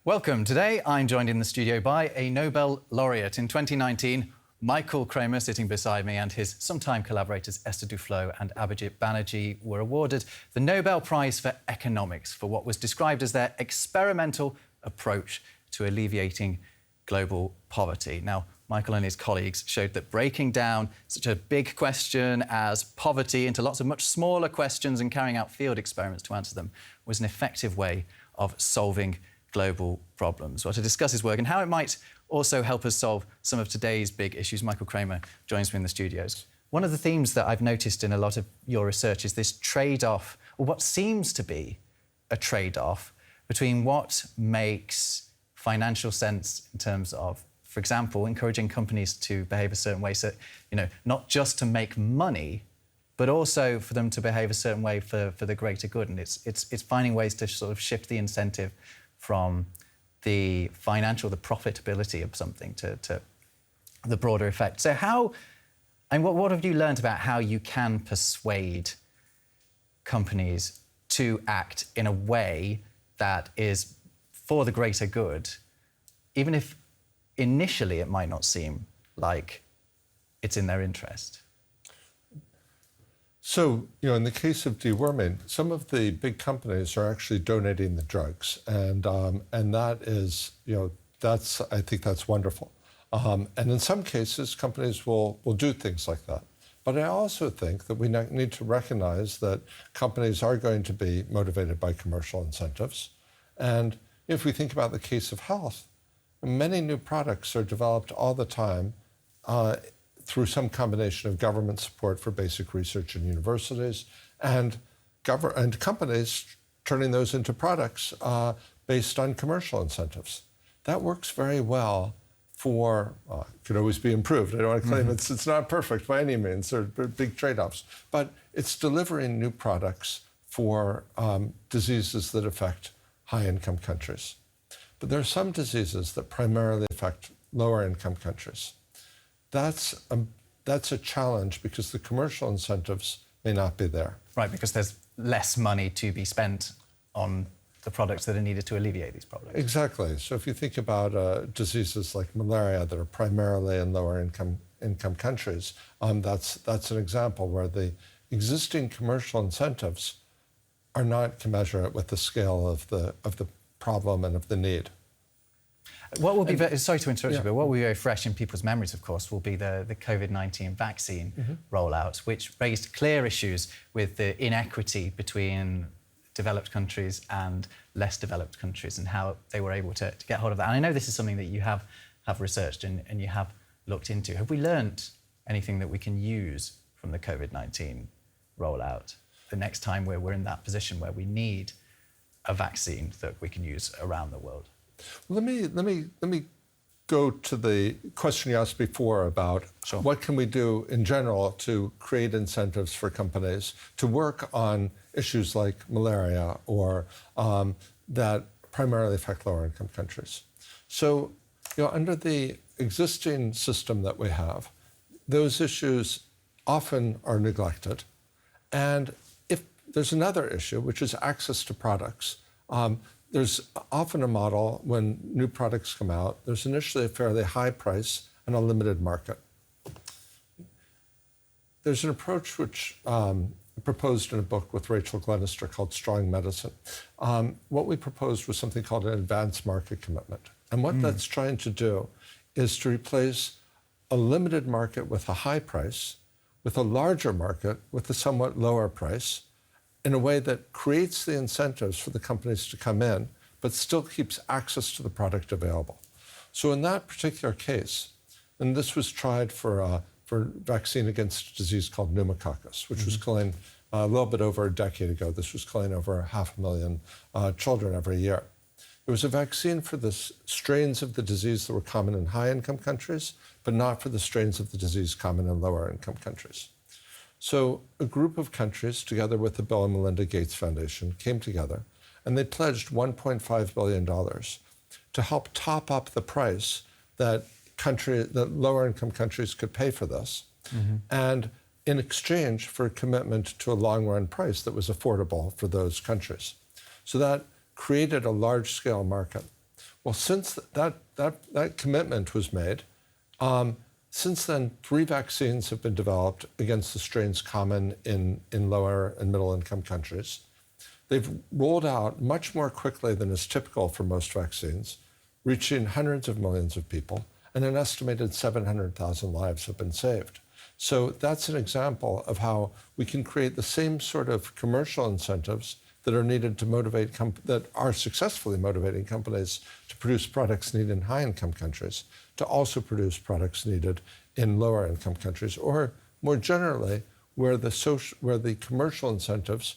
Welcome. Today, I'm joined in the studio by a Nobel laureate. In 2019, Michael Kremer, sitting beside me, and his sometime collaborators Esther Duflo and Abhijit Banerjee were awarded the Nobel Prize for Economics for what was described as their experimental approach to alleviating global poverty. Now, Michael and his colleagues showed that breaking down such a big question as poverty into lots of much smaller questions and carrying out field experiments to answer them was an effective way of solving global problems. Well, to discuss his work and how it might also help us solve some of today's big issues, Michael Kremer joins me in the studios. One of the themes that I've noticed in a lot of your research is this trade-off, or what seems to be a trade-off, between what makes financial sense in terms of, for example, encouraging companies to behave a certain way, so, not just to make money, but also for them to behave a certain way for the greater good. And it's finding ways to sort of shift the incentive from the profitability of something to the broader effect. So what have you learned about how you can persuade companies to act in a way that is for the greater good, even if initially it might not seem like it's in their interest? So, in the case of deworming, some of the big companies are actually donating the drugs, and that is, I think that's wonderful. And in some cases, companies will do things like that. But I also think that we need to recognize that companies are going to be motivated by commercial incentives. And if we think about the case of health, many new products are developed all the time through some combination of government support for basic research in universities and companies turning those into products based on commercial incentives. That works very well for, could always be improved. I don't want to claim it's not perfect by any means. There are big trade-offs. But it's delivering new products for diseases that affect high-income countries. But there are some diseases that primarily affect lower-income countries. That's a challenge because the commercial incentives may not be there. Right, because there's less money to be spent on the products that are needed to alleviate these problems. Exactly. So if you think about diseases like malaria that are primarily in lower income countries, that's an example where the existing commercial incentives are not commensurate with the scale of the problem and of the need. What will be sorry to interrupt you, but what will be very fresh in people's memories, of course, will be the COVID-19 vaccine rollout, which raised clear issues with the inequity between developed countries and less developed countries and how they were able to get hold of that. And I know this is something that you have researched and you have looked into. Have we learned anything that we can use from the COVID-19 rollout the next time we're in that position where we need a vaccine that we can use around the world? Let me go to the question you asked before about what can we do in general to create incentives for companies to work on issues like malaria or that primarily affect lower income countries. So, under the existing system that we have, those issues often are neglected. And if there's another issue, which is access to products, there's often a model when new products come out, there's initially a fairly high price and a limited market. There's an approach which proposed in a book with Rachel Glenister called Strong Medicine. What we proposed was something called an advanced market commitment. And what that's trying to do is to replace a limited market with a high price with a larger market with a somewhat lower price, in a way that creates the incentives for the companies to come in, but still keeps access to the product available. So in that particular case, and this was tried for vaccine against a disease called pneumococcus, which was killing a little bit over a decade ago. This was killing over 500,000 children every year. It was a vaccine for the strains of the disease that were common in high-income countries, but not for the strains of the disease common in lower-income countries. So a group of countries, together with the Bill and Melinda Gates Foundation, came together and they pledged $1.5 billion to help top up the price that lower-income countries could pay for this, and in exchange for a commitment to a long-run price that was affordable for those countries. So that created a large-scale market. Well, since that commitment was made, since then, 3 vaccines have been developed against the strains common in lower and middle income countries. They've rolled out much more quickly than is typical for most vaccines, reaching hundreds of millions of people, and an estimated 700,000 lives have been saved. So that's an example of how we can create the same sort of commercial incentives that are needed to motivate, that are successfully motivating companies to produce products needed in high-income countries, to also produce products needed in lower-income countries, or more generally, where the commercial incentives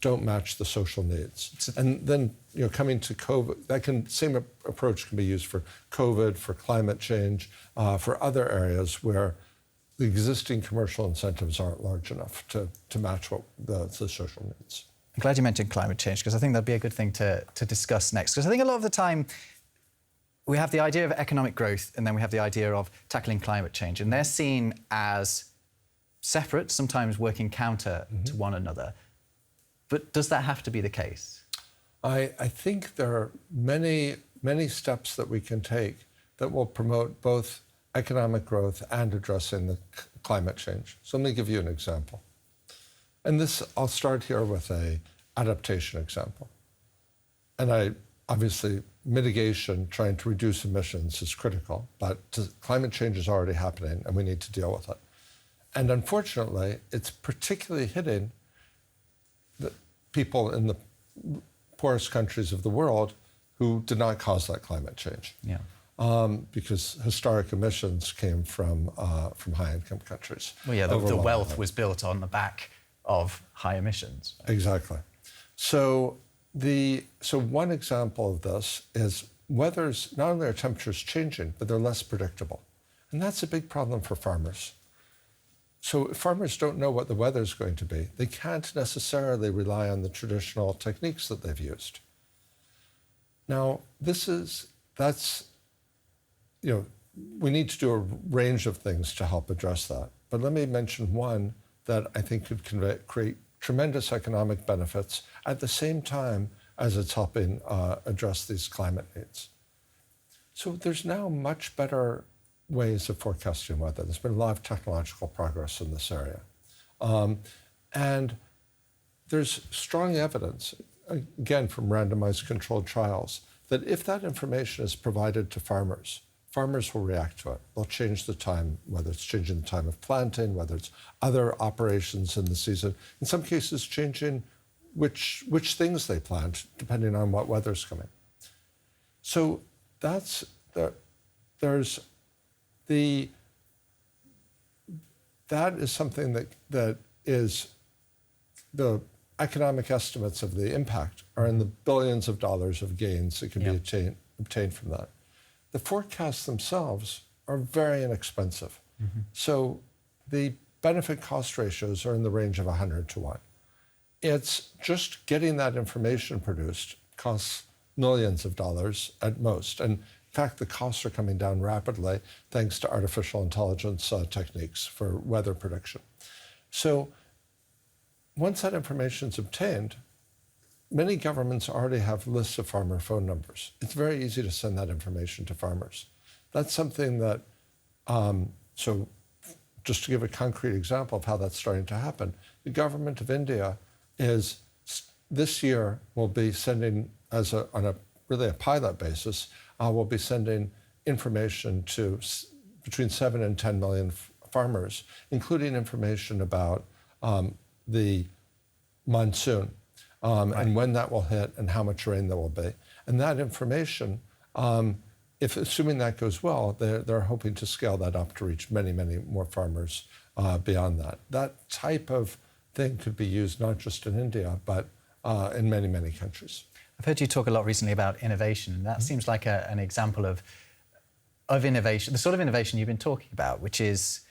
don't match the social needs. And then, coming to COVID, same approach can be used for COVID, for climate change, for other areas where the existing commercial incentives aren't large enough to match what the social needs. I'm glad you mentioned climate change, because I think that'd be a good thing to discuss next. Because I think a lot of the time we have the idea of economic growth and then we have the idea of tackling climate change, and they're seen as separate, sometimes working counter to one another. But does that have to be the case? I think there are many, many steps that we can take that will promote both economic growth and addressing the climate change. So let me give you an example. And I'll start here with an adaptation example. And obviously, mitigation, trying to reduce emissions is critical, but climate change is already happening and we need to deal with it. And unfortunately, it's particularly hitting the people in the poorest countries of the world who did not cause that climate change. Yeah. Because historic emissions came from high-income countries. Well, yeah, the wealth was built on the back of high emissions. Exactly. So one example of this is weather's, not only are temperatures changing, but they're less predictable. And that's a big problem for farmers. So if farmers don't know what the weather's going to be, they can't necessarily rely on the traditional techniques that they've used. Now, we need to do a range of things to help address that. But let me mention one that I think could create tremendous economic benefits at the same time as it's helping address these climate needs. So there's now much better ways of forecasting weather. There's been a lot of technological progress in this area. And there's strong evidence, again, from randomized controlled trials, that if that information is provided to farmers, farmers will react to it. They'll change the time, whether it's changing the time of planting, whether it's other operations in the season. In some cases, changing which things they plant, depending on what weather's coming. So that is something that is the economic estimates of the impact are in the billions of dollars of gains that can be obtained from that. The forecasts themselves are very inexpensive. So the benefit cost ratios are in the range of 100 to 1. It's just getting that information produced costs millions of dollars at most. And in fact, the costs are coming down rapidly thanks to artificial intelligence techniques for weather prediction. So once that information is obtained, many governments already have lists of farmer phone numbers. It's very easy to send that information to farmers. That's something that, so just to give a concrete example of how that's starting to happen, the government of India this year will be sending, on a pilot basis, will be sending information to between 7 and 10 million farmers, including information about the monsoon. And when that will hit and how much rain there will be. And that information, assuming that goes well, they're hoping to scale that up to reach many, many more farmers beyond that. That type of thing could be used not just in India, but in many, many countries. I've heard you talk a lot recently about innovation, and that seems like an example of innovation, the sort of innovation you've been talking about, which is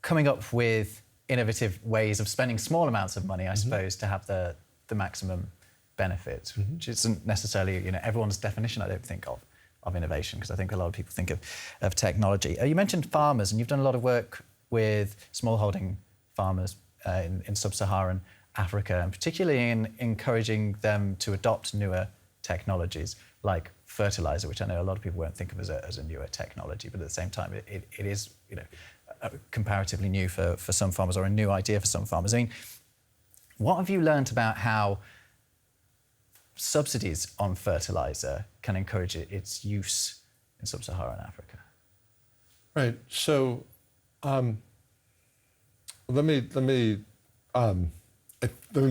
coming up with innovative ways of spending small amounts of money, I suppose, to have the maximum benefit, which isn't necessarily everyone's definition, I don't think, of innovation, because I think a lot of people think of technology. You mentioned farmers, and you've done a lot of work with smallholding farmers in sub-Saharan Africa, and particularly in encouraging them to adopt newer technologies like fertilizer, which I know a lot of people won't think of as a newer technology, but at the same time, it is, you know, comparatively new for some farmers, or a new idea for some farmers. I mean, what have you learned about how subsidies on fertilizer can encourage its use in sub-Saharan Africa? Right. So let me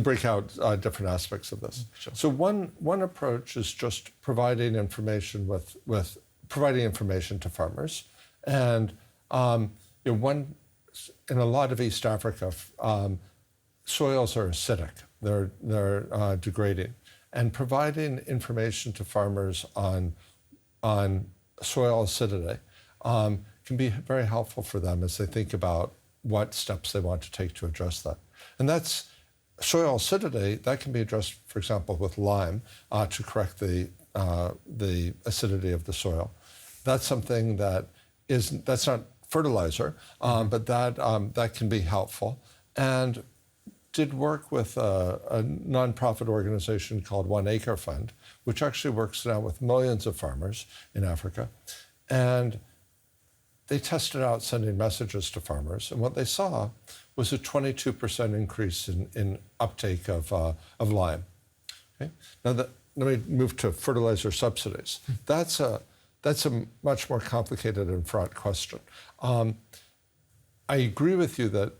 break out different aspects of this. Sure. So one approach is just providing information with providing information to farmers, and you know, in a lot of East Africa, soils are acidic; they're degrading, and providing information to farmers on soil acidity can be very helpful for them as they think about what steps they want to take to address that. And that's soil acidity that can be addressed, for example, with lime to correct the acidity of the soil. That's something that's not fertilizer, but that can be helpful. And did work with a nonprofit organization called 1 Acre Fund, which actually works now with millions of farmers in Africa. And they tested out sending messages to farmers, and what they saw was a 22% increase in uptake of lime. Okay? Now, let me move to fertilizer subsidies. That's a much more complicated and fraught question. I agree with you that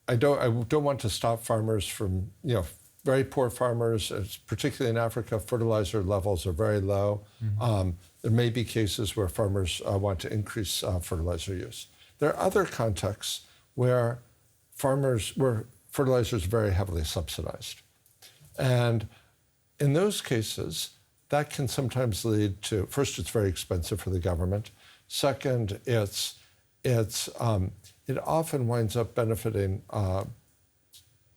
I don't want to stop farmers from, you know, very poor farmers, particularly in Africa, fertilizer levels are very low. Mm-hmm. There may be cases where farmers want to increase fertilizer use. There are other contexts where fertilizer is very heavily subsidized. And in those cases, that can sometimes lead to, first, it's very expensive for the government. Second, it often winds up benefiting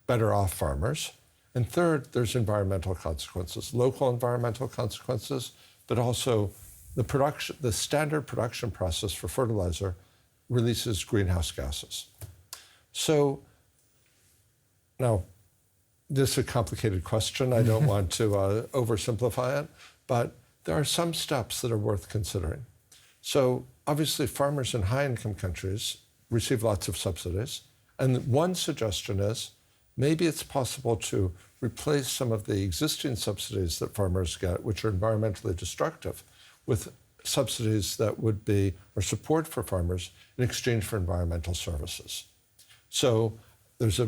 better off farmers. And third, there's environmental consequences, local environmental consequences, but also the standard production process for fertilizer releases greenhouse gases. So now, this is a complicated question. I don't want to oversimplify it, but there are some steps that are worth considering. So obviously, farmers in high-income countries receive lots of subsidies. And one suggestion is maybe it's possible to replace some of the existing subsidies that farmers get, which are environmentally destructive, with subsidies that would be, or support for farmers in exchange for environmental services. So there's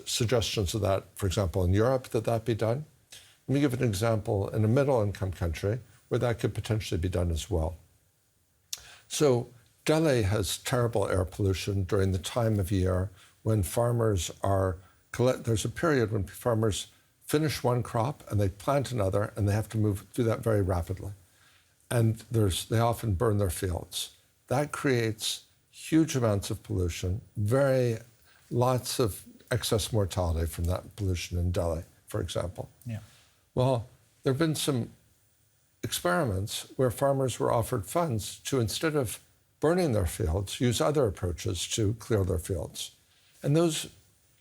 suggestions of that, for example, in Europe, that be done. Let me give an example in a middle-income country where that could potentially be done as well. So Delhi has terrible air pollution during the time of year when farmers there's a period when farmers finish one crop and they plant another, and they have to do that very rapidly. And they often burn their fields. That creates huge amounts of pollution, lots of excess mortality from that pollution in Delhi, for example. Yeah. Well, there have been some experiments where farmers were offered funds to, instead of burning their fields, use other approaches to clear their fields. And those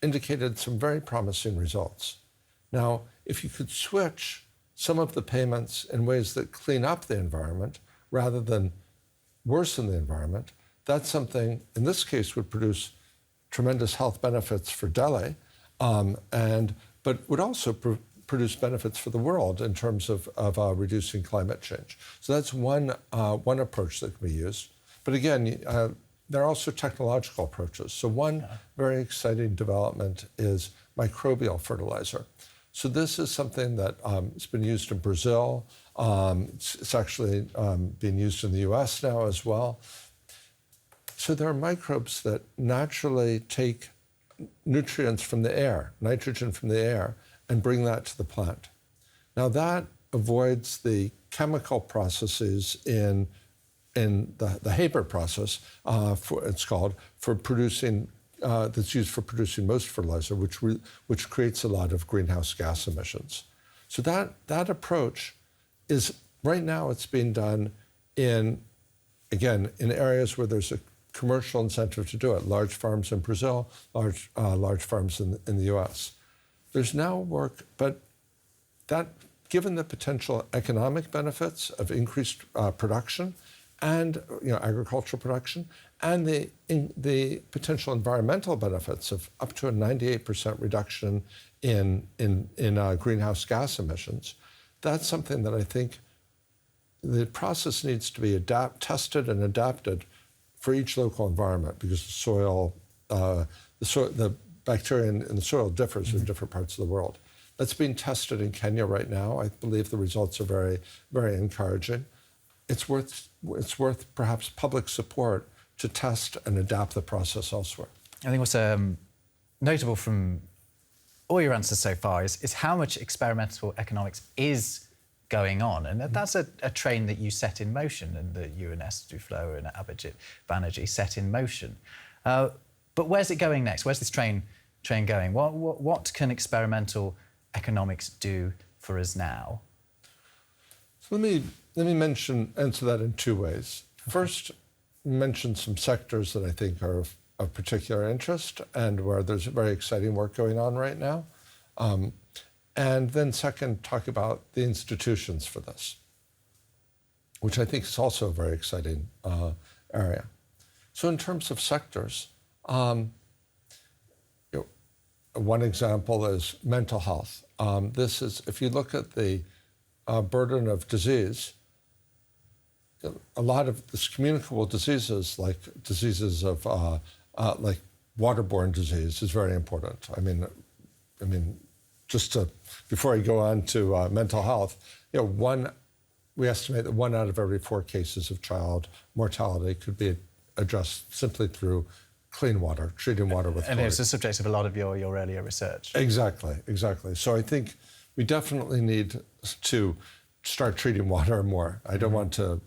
indicated some very promising results. Now, if you could switch some of the payments in ways that clean up the environment rather than worsen the environment, that's something, in this case, would produce tremendous health benefits for Delhi, but would also produce benefits for the world in terms of reducing climate change. So that's one approach that can be used. But again, there are also technological approaches. So one very exciting development is microbial fertilizer. So this is something that has been used in Brazil. It's actually being used in the US now as well. So there are microbes that naturally take nutrients from the air, nitrogen from the air, and bring that to the plant. Now that avoids the chemical processes in the Haber process, it's called, for producing, that's used for producing most fertilizer, which creates a lot of greenhouse gas emissions. So that approach is, right now it's being done in areas where there's a commercial incentive to do it, large farms in Brazil, large farms in the US. There's now work, but that given the potential economic benefits of increased production and agricultural production, and the potential environmental benefits of up to a 98% reduction in greenhouse gas emissions, that's something that I think the process needs to be tested and adapted for each local environment, because the bacteria in the soil differs in different parts of the world. That's being tested in Kenya right now. I believe the results are very, very encouraging. It's worth perhaps public support to test and adapt the process elsewhere. I think what's notable from all your answers so far is how much experimental economics is going on. And that's a train that you set in motion, and that you and Esther Duflo and Abhijit Banerjee set in motion. But where's it going next? Where's this train going? What can experimental economics do for us now? So let me answer that in two ways. First, mention some sectors that I think are of particular interest and where there's very exciting work going on right now. And then second, talk about the institutions for this, which I think is also a very exciting area. So in terms of sectors, one example is mental health. This is, if you look at the burden of disease, a lot of this communicable diseases, like diseases of like waterborne disease, is very important. I mean, before I go on to mental health, we estimate that 1 out of every 4 cases of child mortality could be addressed simply through clean water, treating water with chlorine. And it's the subject of a lot of your earlier research. Exactly. So I think we definitely need to start treating water more. I don't want to,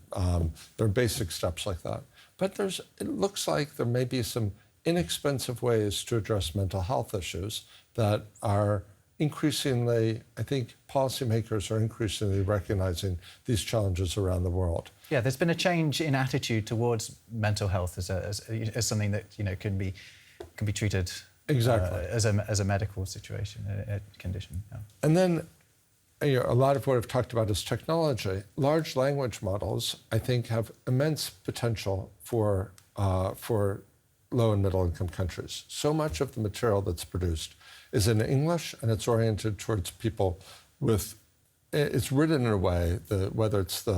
there are basic steps like that. But it looks like there may be some inexpensive ways to address mental health issues that are increasingly, I think policymakers are increasingly recognizing these challenges around the world. Yeah, there's been a change in attitude towards mental health as something that can be treated exactly as a medical situation, a condition. Yeah. And then a lot of what I've talked about is technology. Large language models, I think, have immense potential for low and middle income countries. So much of the material that's produced is in English, and it's oriented towards people it's written in a way that whether it's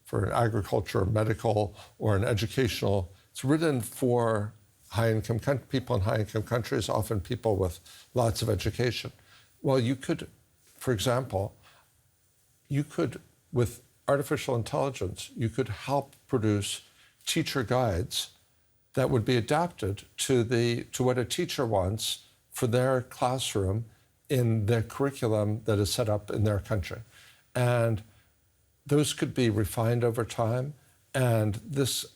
for an agriculture, medical, or an educational, it's written for high-income people in high-income countries, often people with lots of education. Well, you could, for example, with artificial intelligence, you could help produce teacher guides that would be adapted to what a teacher wants for their classroom in their curriculum that is set up in their country. And those could be refined over time. And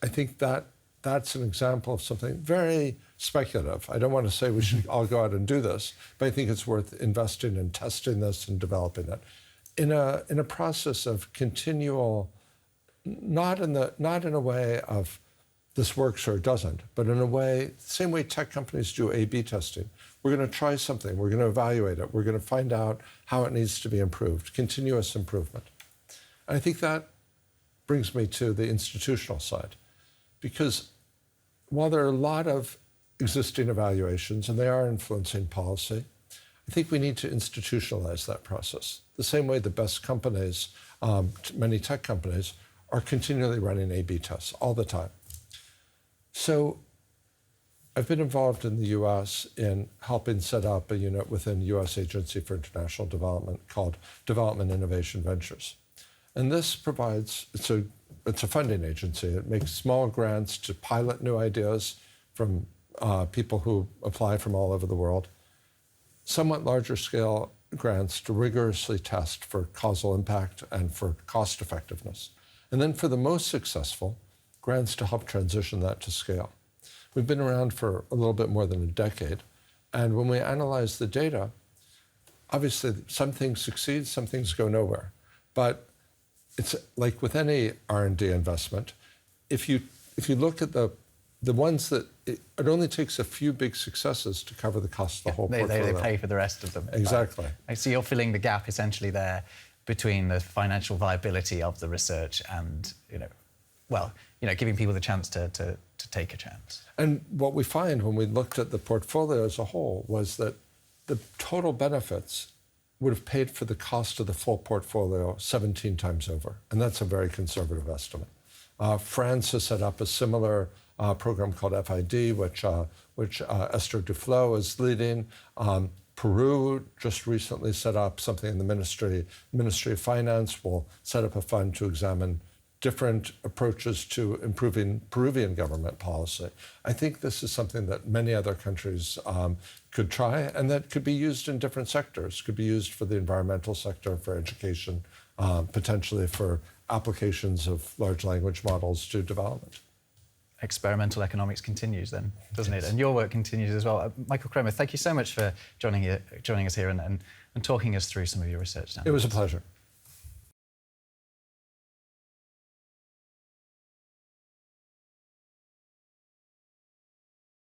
I think that's an example of something very speculative. I don't want to say we should all go out and do this, but I think it's worth investing in testing this and developing it in a process of continual, not in a way of this works or it doesn't, but in a way, same way tech companies do A/B testing. We're going to try something, we're going to evaluate it, we're going to find out how it needs to be improved, continuous improvement. And I think that brings me to the institutional side, because while there are a lot of existing evaluations and they are influencing policy, I think we need to institutionalize that process. The same way the best companies, many tech companies, are continually running A/B tests all the time. So I've been involved in the US in helping set up a unit within the US Agency for International Development called Development Innovation Ventures. And this provides, it's a funding agency. It makes small grants to pilot new ideas from people who apply from all over the world, somewhat larger scale grants to rigorously test for causal impact and for cost effectiveness. And then for the most successful, grants to help transition that to scale. We've been around for a little bit more than a decade. And when we analyze the data, obviously some things succeed, some things go nowhere. But it's like with any R&D investment, if you look at the ones that, it only takes a few big successes to cover the cost of the whole portfolio. They pay for the rest of them. Exactly. So you're filling the gap essentially there between the financial viability of the research and, giving people the chance to take a chance. And what we find when we looked at the portfolio as a whole was that the total benefits would have paid for the cost of the full portfolio 17 times over. And that's a very conservative estimate. France has set up a similar program called FID, which Esther Duflo is leading. Peru just recently set up something in the Ministry of Finance will set up a fund to examine different approaches to improving Peruvian government policy. I think this is something that many other countries could try and that could be used in different sectors. Could be used for the environmental sector, for education, potentially for applications of large language models to development. Experimental economics continues then, doesn't it? And your work continues as well. Michael Kremer, thank you so much for joining us here and talking us through some of your research. It was a pleasure.